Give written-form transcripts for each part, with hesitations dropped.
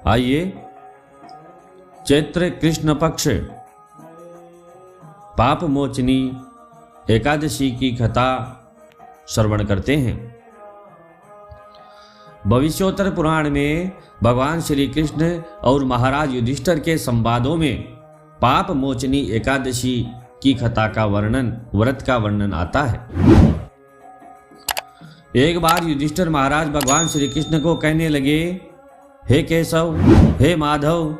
आइए चैत्र कृष्ण पक्ष पाप मोचनी एकादशी की कथा श्रवण करते हैं। भविष्योत्तर पुराण में भगवान श्री कृष्ण और महाराज युधिष्ठिर के संवादों में पाप मोचनी एकादशी की कथा का वर्णन, व्रत का वर्णन आता है। एक बार युधिष्ठिर महाराज भगवान श्री कृष्ण को कहने लगे, हे केशव, हे माधव,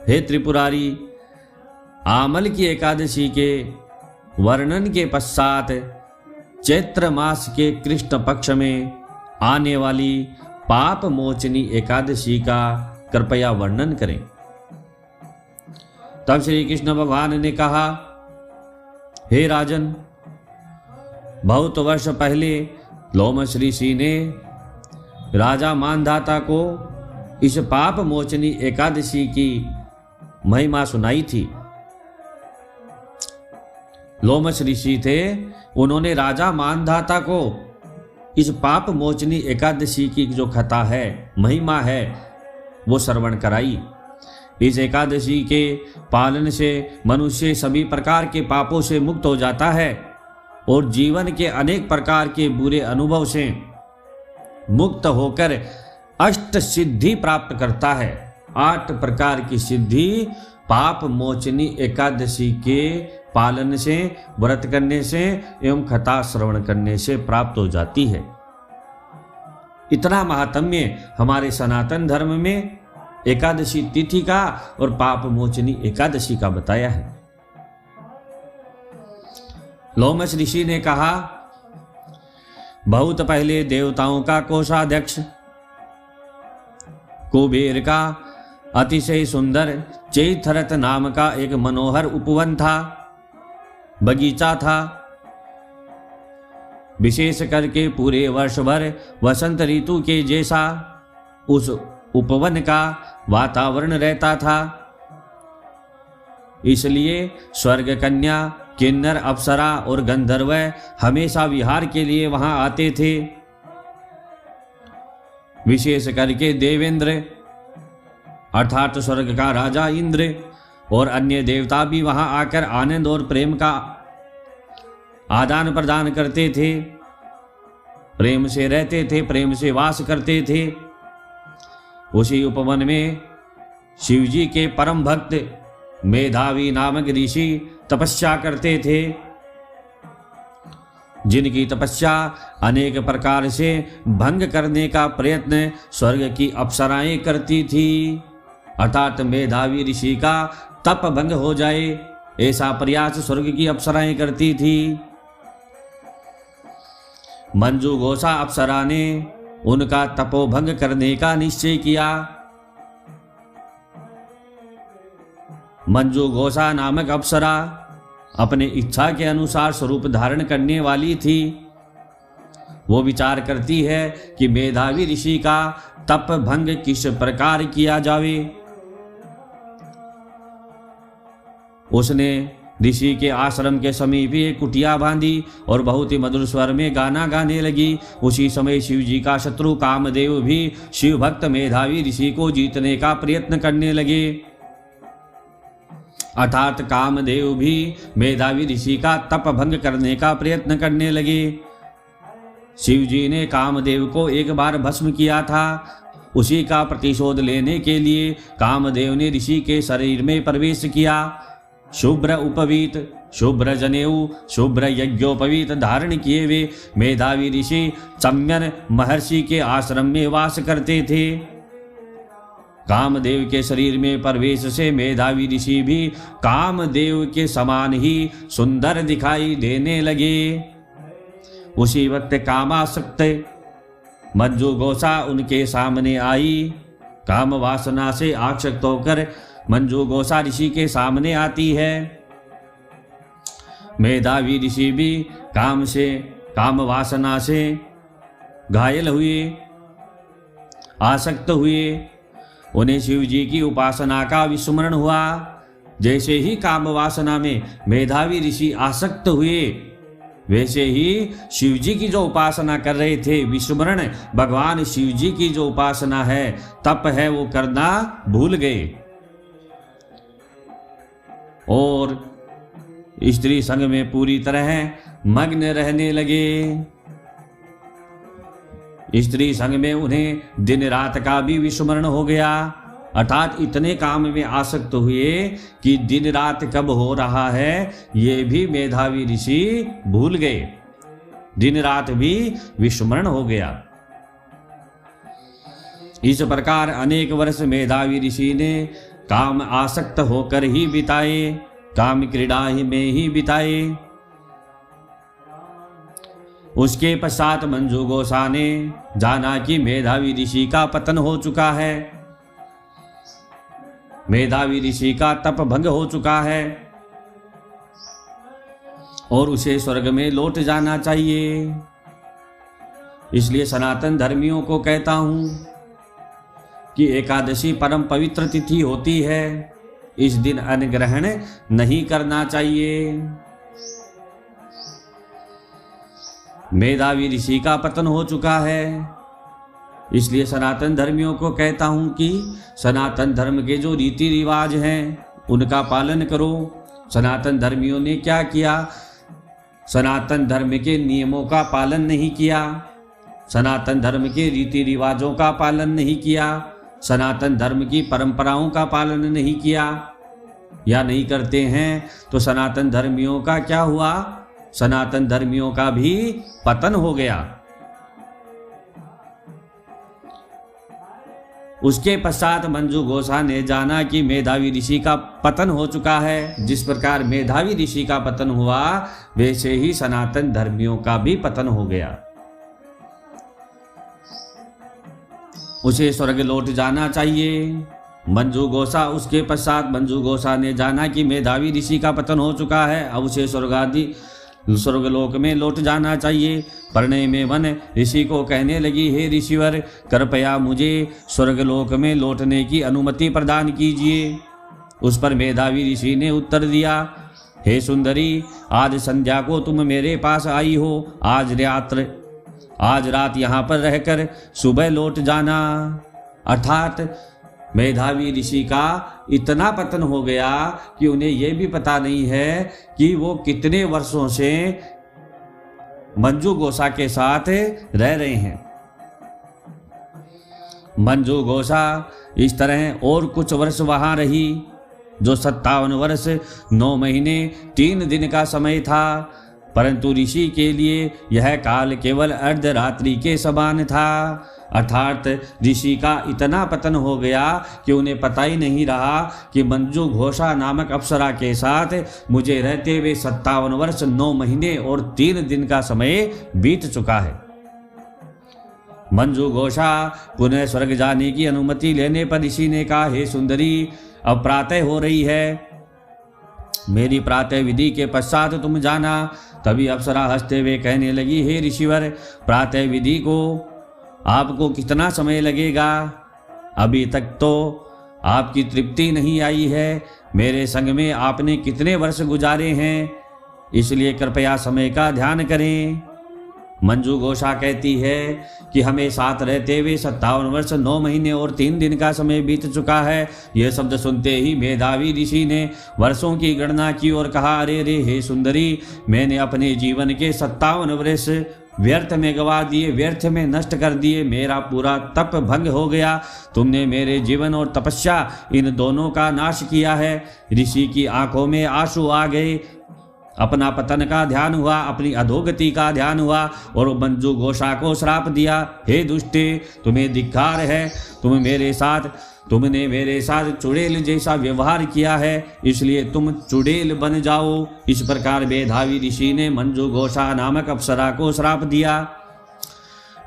हे त्रिपुरारी, आमल की एकादशी के वर्णन के पश्चात चैत्र मास के कृष्ण पक्ष में आने वाली पाप मोचनी एकादशी का कृपया वर्णन करें। तब श्री कृष्ण भगवान ने कहा, हे राजन, बहुत वर्ष पहले लोमश ऋषि ने राजा मानधाता को इस पाप मोचनी एकादशी की महिमा सुनाई थी। लोमश ऋषि थे, उन्होंने राजा मानधाता को इस पाप मोचनी एकादशी की जो कथा है, महिमा है, वो श्रवण कराई। इस एकादशी के पालन से मनुष्य सभी प्रकार के पापों से मुक्त हो जाता है और जीवन के अनेक प्रकार के बुरे अनुभव से मुक्त होकर अष्ट सिद्धि प्राप्त करता है। 8 प्रकार की सिद्धि पाप मोचनी एकादशी के पालन से, व्रत करने से एवं कथा श्रवण करने से प्राप्त हो जाती है। इतना महात्म्य हमारे सनातन धर्म में एकादशी तिथि का और पाप मोचनी एकादशी का बताया है। लोमश ऋषि ने कहा, बहुत पहले देवताओं का कोषाध्यक्ष कुबेर का अतिशय सुंदर चैत्ररथ नाम का एक मनोहर उपवन था, बगीचा था। विशेष करके पूरे वर्ष भर वसंत ऋतु के जैसा उस उपवन का वातावरण रहता था। इसलिए स्वर्ग कन्या, किन्नर, अप्सरा और गंधर्व हमेशा विहार के लिए वहां आते थे। विशेष करके देवेंद्र अर्थात स्वर्ग का राजा इंद्र और अन्य देवता भी वहां आकर आनंद और प्रेम का आदान प्रदान करते थे, प्रेम से रहते थे, प्रेम से वास करते थे। उसी उपवन में शिवजी के परम भक्त मेधावी नामक ऋषि तपस्या करते थे, जिनकी तपस्या अनेक प्रकार से भंग करने का प्रयत्न स्वर्ग की अप्सराएं करती थी। अर्थात मेधावी ऋषि का तप भंग हो जाए, ऐसा प्रयास स्वर्ग की अप्सराएं करती थी। मंजू घोषा अप्सरा ने उनका तपोभंग करने का निश्चय किया। मंजू घोषा नामक अप्सरा अपने इच्छा के अनुसार स्वरूप धारण करने वाली थी। वो विचार करती है कि मेधावी ऋषि का तप भंग किस प्रकार किया जावे। उसने ऋषि के आश्रम के समीप एक कुटिया बांधी और बहुत ही मधुर स्वर में गाना गाने लगी। उसी समय शिवजी का शत्रु कामदेव भी शिव भक्त मेधावी ऋषि को जीतने का प्रयत्न करने लगे। अर्थात कामदेव भी मेधावी ऋषि का तप भंग करने का प्रयत्न करने लगे। शिवजी ने कामदेव को एक बार भस्म किया था। उसी का प्रतिशोध लेने के लिए कामदेव ने ऋषि के शरीर में प्रवेश किया। शुभ्र उपवीत, शुभ्र जनेऊ, शुभ्र यज्ञोपवीत धारण किए वे मेधावी ऋषि चम्यन महर्षि के आश्रम में वास करते थे। कामदेव के शरीर में प्रवेश से मेधावी ऋषि भी कामदेव के समान ही सुंदर दिखाई देने लगे। उसी वक्त कामासक्त मंजू घोषा उनके सामने आई। काम वासना से आसक्त होकर मंजू घोषा ऋषि के सामने आती है। मेधावी ऋषि भी काम वासना से घायल हुए, आसक्त हुए। उन्हें शिव जी की उपासना का विस्मरण हुआ। जैसे ही काम वासना में मेधावी ऋषि आसक्त हुए, वैसे ही शिव जी की जो उपासना कर रहे थे, विस्मरण भगवान शिव जी की जो उपासना है, तप है, वो करना भूल गए और स्त्री संग में पूरी तरह मग्न रहने लगे। स्त्री संग में उन्हें दिन रात का भी विस्मरण हो गया, अर्थात इतने काम में आसक्त हुए कि दिन रात कब हो रहा है ये भी मेधावी ऋषि भूल गए। दिन रात भी विस्मरण हो गया। इस प्रकार अनेक वर्ष मेधावी ऋषि ने काम आसक्त होकर ही बिताए, काम क्रीड़ा ही में ही बिताए। उसके पश्चात मंजू गोसा ने जाना कि मेधावी ऋषि का पतन हो चुका है, मेधावी ऋषि का तप भंग हो चुका है और उसे स्वर्ग में लौट जाना चाहिए। इसलिए सनातन धर्मियों को कहता हूं कि एकादशी परम पवित्र तिथि होती है, इस दिन अन्न ग्रहण नहीं करना चाहिए। मेधावी ऋषि का पतन हो चुका है, इसलिए सनातन धर्मियों को कहता हूं कि सनातन धर्म के जो रीति रिवाज हैं उनका पालन करो। सनातन धर्मियों ने क्या किया? सनातन धर्म के नियमों का पालन नहीं किया, सनातन धर्म के रीति रिवाजों का पालन नहीं किया, सनातन धर्म की परंपराओं का पालन नहीं किया या नहीं करते हैं, तो सनातन धर्मियों का क्या हुआ? सनातन धर्मियों का भी पतन हो गया। उसके पश्चात मंजू गोसा ने जाना कि मेधावी ऋषि का पतन हो चुका है। जिस प्रकार मेधावी ऋषि का पतन हुआ, वैसे ही सनातन धर्मियों का भी पतन हो गया। उसे स्वर्ग लौट जाना चाहिए। मंजू गोसा, उसके पश्चात मंजू गोसा ने जाना कि मेधावी ऋषि का पतन हो चुका है, अब उसे स्वर्गलोक में लौट जाना चाहिए। परिणय में वन ऋषि को कहने लगी, हे ऋषिवर, कृपया मुझे स्वर्गलोक में लौटने की अनुमति प्रदान कीजिए। उस पर मेधावी ऋषि ने उत्तर दिया, हे सुंदरी, आज संध्या को तुम मेरे पास आई हो, आज रात यहाँ पर रहकर सुबह लौट जाना। अर्थात मेधावी ऋषि का इतना पतन हो गया कि उन्हें यह भी पता नहीं है कि वो कितने वर्षों से मंजू गोसा के साथ रह रहे हैं। मंजू गोसा इस तरह और कुछ वर्ष वहां रही, जो 57 वर्ष 9 महीने 3 दिन का समय था, परंतु ऋषि के लिए यह काल केवल अर्धरात्रि के समान था। अर्थात ऋषि का इतना पतन हो गया कि उन्हें पता ही नहीं रहा कि मंजू घोषा नामक अप्सरा के साथ मुझे रहते हुए 57 वर्ष 9 महीने और 3 दिन का समय बीत चुका है। मंजू घोषा पुनः स्वर्ग जाने की अनुमति लेने पर ऋषि ने कहा, हे सुंदरी, अब प्रातः हो रही है, मेरी प्रातः विधि के पश्चात तुम जाना। तभी अप्सरा हंसते हुए कहने लगी, हे ऋषिवर, प्रातः विधि को आपको कितना समय लगेगा? अभी तक तो आपकी तृप्ति नहीं आई है। मेरे संग में आपने कितने वर्ष गुजारे हैं, इसलिए कृपया समय का ध्यान करें। मंजू घोषा कहती है कि हमें साथ रहते हुए 57 वर्ष 9 महीने और 3 दिन का समय बीत चुका है। यह शब्द सुनते ही मेधावी ऋषि ने वर्षों की गणना की और कहा, अरे रे, हे सुंदरी, मैंने अपने जीवन के 57 वर्ष व्यर्थ में गवा दिए, व्यर्थ में नष्ट कर दिए। मेरा पूरा तप भंग हो गया। तुमने मेरे जीवन और तपस्या इन दोनों का नाश किया है। ऋषि की आंखों में आंसू आ गए। अपना पतन का ध्यान हुआ, अपनी अधोगति का ध्यान हुआ और मंजू घोषा को श्राप दिया, हे दुष्टे, तुम्हें धिक्कार है, तुमने मेरे साथ चुड़ैल जैसा व्यवहार किया है, इसलिए तुम चुड़ैल बन जाओ। इस प्रकार मेधावी ऋषि ने मंजू घोषा नामक अप्सरा को श्राप दिया।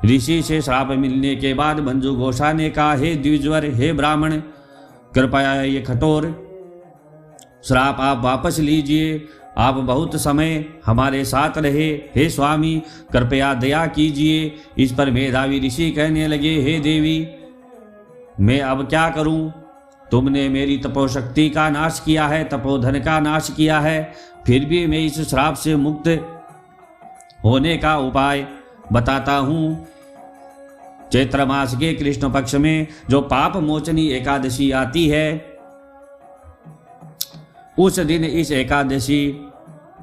ऋषि से श्राप मिलने के बाद मंजू घोषा ने कहा, हे द्विजवर, हे ब्राह्मण, कृपया ये कठोर श्राप आप वापस लीजिए। आप बहुत समय हमारे साथ रहे, हे स्वामी, कृपया दया कीजिए। इस पर मेधावी ऋषि कहने लगे, हे देवी, मैं अब क्या करूं? तुमने मेरी तपोशक्ति का नाश किया है, तपोधन का नाश किया है, फिर भी मैं इस श्राप से मुक्त होने का उपाय बताता हूँ। चैत्र मास के कृष्ण पक्ष में जो पाप मोचनी एकादशी आती है, उस दिन इस एकादशी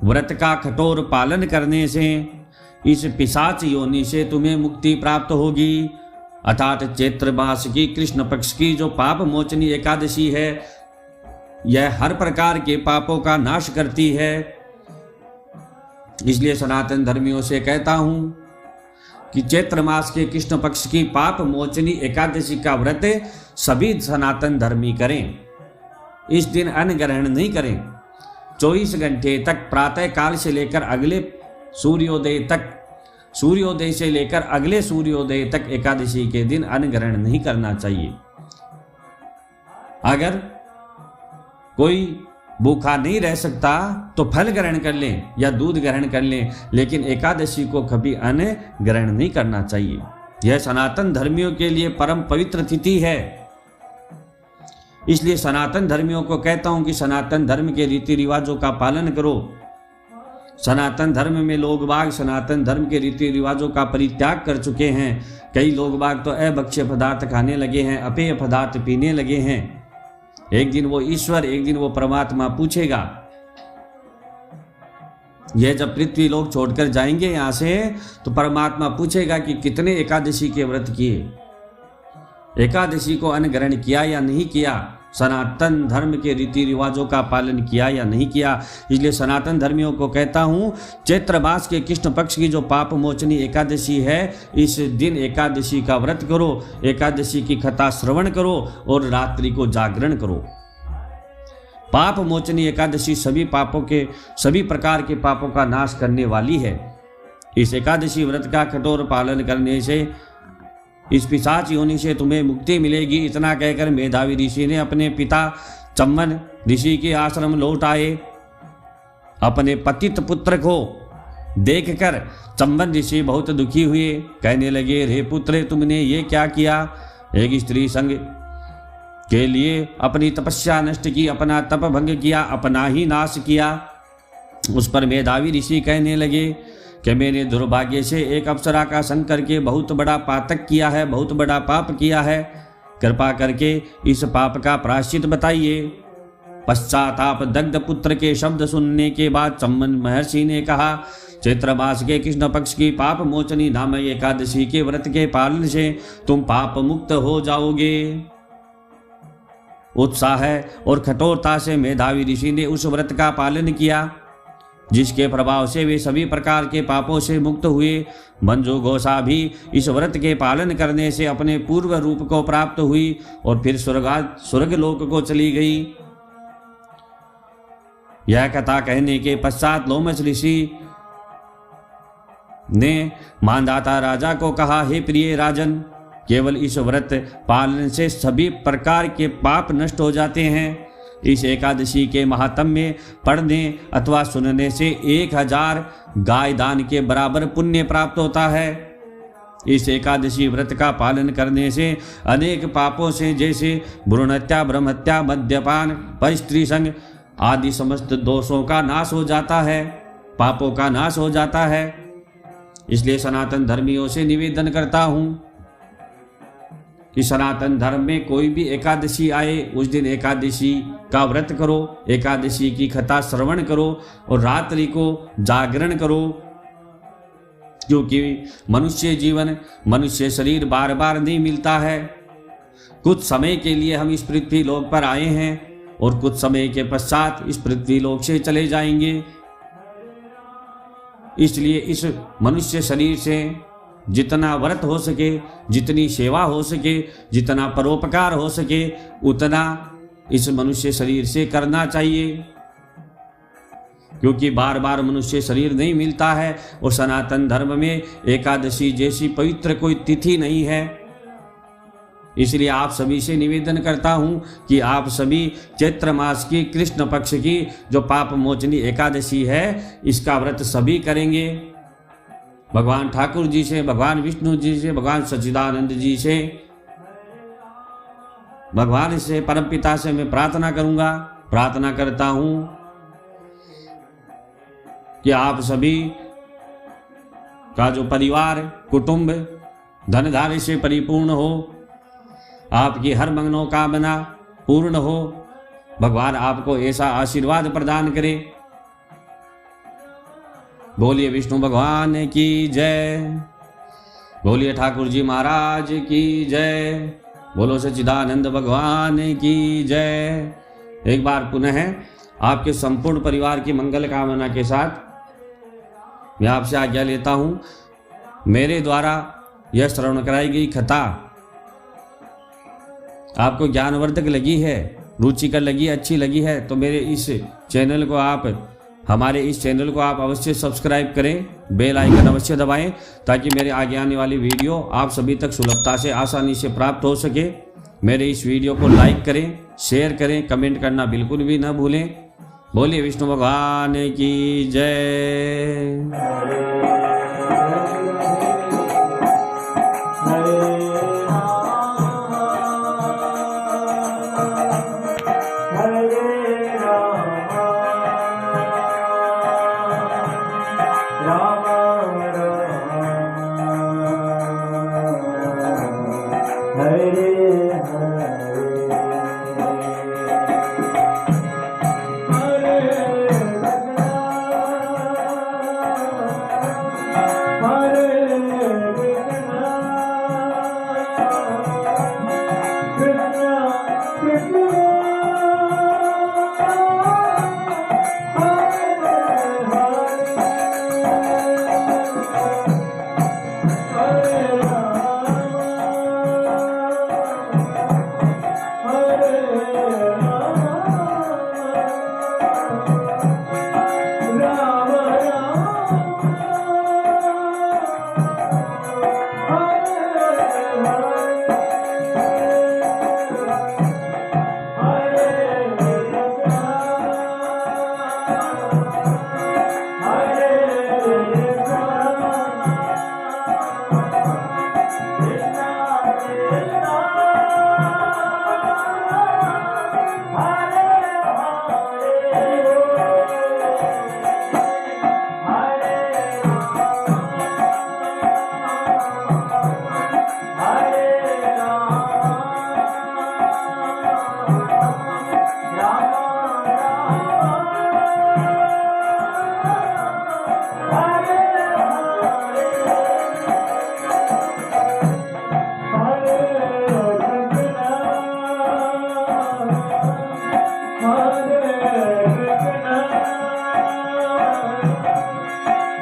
व्रत का कठोर पालन करने से इस पिशाच योनि से तुम्हें मुक्ति प्राप्त होगी। अर्थात चैत्र मास की कृष्ण पक्ष की जो पाप मोचनी एकादशी है, यह हर प्रकार के पापों का नाश करती है। इसलिए सनातन धर्मियों से कहता हूं कि चैत्र मास के कृष्ण पक्ष की पाप मोचनी एकादशी का व्रत सभी सनातन धर्मी करें। इस दिन अन्न ग्रहण नहीं करें। 24 घंटे तक प्रातः काल से लेकर अगले सूर्योदय तक, सूर्योदय से लेकर अगले सूर्योदय तक एकादशी के दिन अन्न ग्रहण नहीं करना चाहिए। अगर कोई भूखा नहीं रह सकता तो फल ग्रहण कर लें या दूध ग्रहण कर लें, लेकिन एकादशी को कभी अन्न ग्रहण नहीं करना चाहिए। यह सनातन धर्मियों के लिए परम पवित्र तिथि है। इसलिए सनातन धर्मियों को कहता हूं कि सनातन धर्म के रीति रिवाजों का पालन करो। सनातन धर्म में लोग बाग सनातन धर्म के रीति रिवाजों का परित्याग कर चुके हैं। कई लोग बाग तो अभक्ष्य पदार्थ खाने लगे हैं, अपेय पदार्थ पीने लगे हैं। एक दिन वो ईश्वर, एक दिन वो परमात्मा पूछेगा। यह जब पृथ्वी लोग छोड़कर जाएंगे यहां से, तो परमात्मा पूछेगा कि कितने एकादशी के व्रत किए, एकादशी को अन्न ग्रहण किया या नहीं किया, सनातन धर्म के रीति रिवाजों का पालन किया या नहीं किया। इसलिए सनातन धर्मियों को कहता हूं, चैत्र मास के कृष्ण पक्ष की जो पाप मोचनी एकादशी है, इस दिन एकादशी का व्रत करो, एकादशी की कथा श्रवण करो और रात्रि को जागरण करो। पाप मोचनी एकादशी सभी प्रकार के पापों का नाश करने वाली है। इस एकादशी व्रत का कठोर पालन करने से इस पिशाच योनि से तुम्हें मुक्ति मिलेगी। इतना कहकर मेधावी ऋषि ने अपने पिता चम्मन ऋषि के आश्रम लौट आए। अपने पतित पुत्र को देखकर चम्मन ऋषि बहुत दुखी हुए। कहने लगे, रे पुत्र, तुमने ये क्या किया? एक स्त्री संग के लिए अपनी तपस्या नष्ट की, अपना तप भंग किया, अपना ही नाश किया। उस पर मेधावी ऋषि कहने लगे कि मैंने दुर्भाग्य से एक अप्सरा का संग करके बहुत बड़ा पातक किया है, बहुत बड़ा पाप किया है। कृपा करके इस पाप का प्रायश्चित बताइए। पश्चाताप दग्ध पुत्र के शब्द सुनने के बाद चम्मन महर्षि ने कहा, चैत्र मास के कृष्ण पक्ष की पाप मोचनी नामक एकादशी के व्रत के पालन से तुम पाप मुक्त हो जाओगे। उत्साह और कठोरता से मेधावी ऋषि ने उस व्रत का पालन किया, जिसके प्रभाव से वे सभी प्रकार के पापों से मुक्त हुए। मंजू घोषा भी इस व्रत के पालन करने से अपने पूर्व रूप को प्राप्त हुई और फिर स्वर्गलोक को चली गई। यह कथा कहने के पश्चात लोमश ऋषि ने मानधाता राजा को कहा, हे प्रिय राजन, केवल इस व्रत पालन से सभी प्रकार के पाप नष्ट हो जाते हैं। इस एकादशी के महात्म्य पढ़ने अथवा सुनने से 1000 गाय दान के बराबर पुण्य प्राप्त होता है। इस एकादशी व्रत का पालन करने से अनेक पापों से, जैसे भ्रूण हत्या, ब्रह्म हत्या, मद्यपान, परस्त्री संग आदि समस्त दोषों का नाश हो जाता है, पापों का नाश हो जाता है। इसलिए सनातन धर्मियों से निवेदन करता हूं कि सनातन धर्म में कोई भी एकादशी आए, उस दिन एकादशी का व्रत करो, एकादशी की कथा श्रवण करो और रात्रि को जागरण करो। क्योंकि मनुष्य जीवन, मनुष्य शरीर बार बार नहीं मिलता है। कुछ समय के लिए हम इस पृथ्वी लोक पर आए हैं और कुछ समय के पश्चात इस पृथ्वी लोक से चले जाएंगे। इसलिए इस मनुष्य शरीर से जितना व्रत हो सके, जितनी सेवा हो सके, जितना परोपकार हो सके, उतना इस मनुष्य शरीर से करना चाहिए। क्योंकि बार बार मनुष्य शरीर नहीं मिलता है और सनातन धर्म में एकादशी जैसी पवित्र कोई तिथि नहीं है। इसलिए आप सभी से निवेदन करता हूं कि आप सभी चैत्र मास की कृष्ण पक्ष की जो पाप मोचनी एकादशी है, इसका व्रत सभी करेंगे। भगवान ठाकुर जी से, भगवान विष्णु जी से, भगवान सच्चिदानंद जी से, भगवान से, परमपिता से मैं प्रार्थना करूंगा, प्रार्थना करता हूं कि आप सभी का जो परिवार कुटुंब धन धान्य से परिपूर्ण हो, आपकी हर मनोकामना पूर्ण हो, भगवान आपको ऐसा आशीर्वाद प्रदान करे। बोलिए विष्णु भगवान की जय, बोलिए ठाकुर जी महाराज की जय, बोलो सच्चिदानंद भगवान की जय। एक बार पुनः आपके संपूर्ण परिवार की मंगल कामना के साथ मैं आपसे आज्ञा लेता हूं। मेरे द्वारा यह श्रवण कराई गई कथा आपको ज्ञानवर्धक लगी है, रुचिकर लगी, अच्छी लगी है तो मेरे इस चैनल को हमारे इस चैनल को आप अवश्य सब्सक्राइब करें, बेल आइकन अवश्य दबाएं ताकि मेरे आगे आने वाली वीडियो आप सभी तक सुलभता से आसानी से प्राप्त हो सके। मेरे इस वीडियो को लाइक करें, शेयर करें, कमेंट करना बिल्कुल भी न भूलें। बोलिए विष्णु भगवान की जय।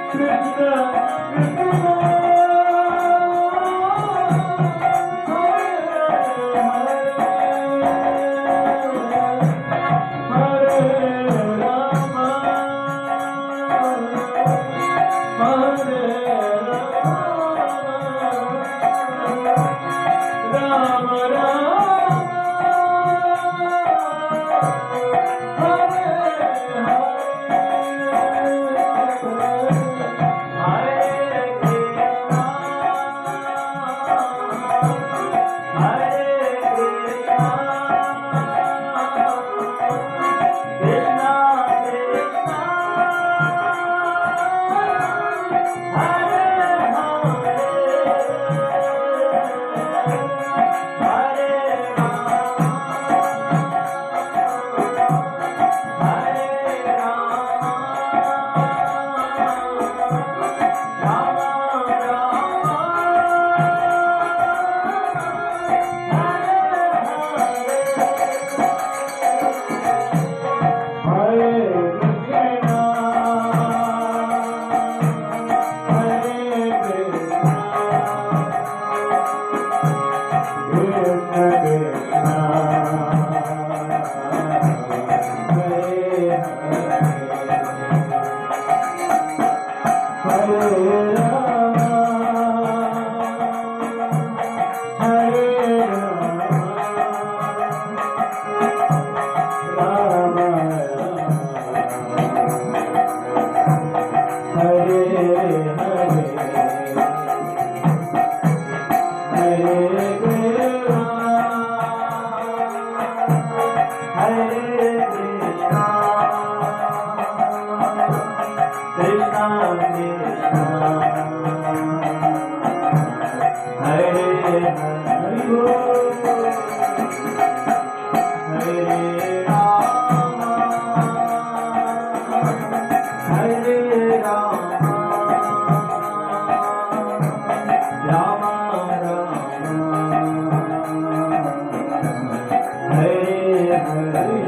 Krishna Krishna Hare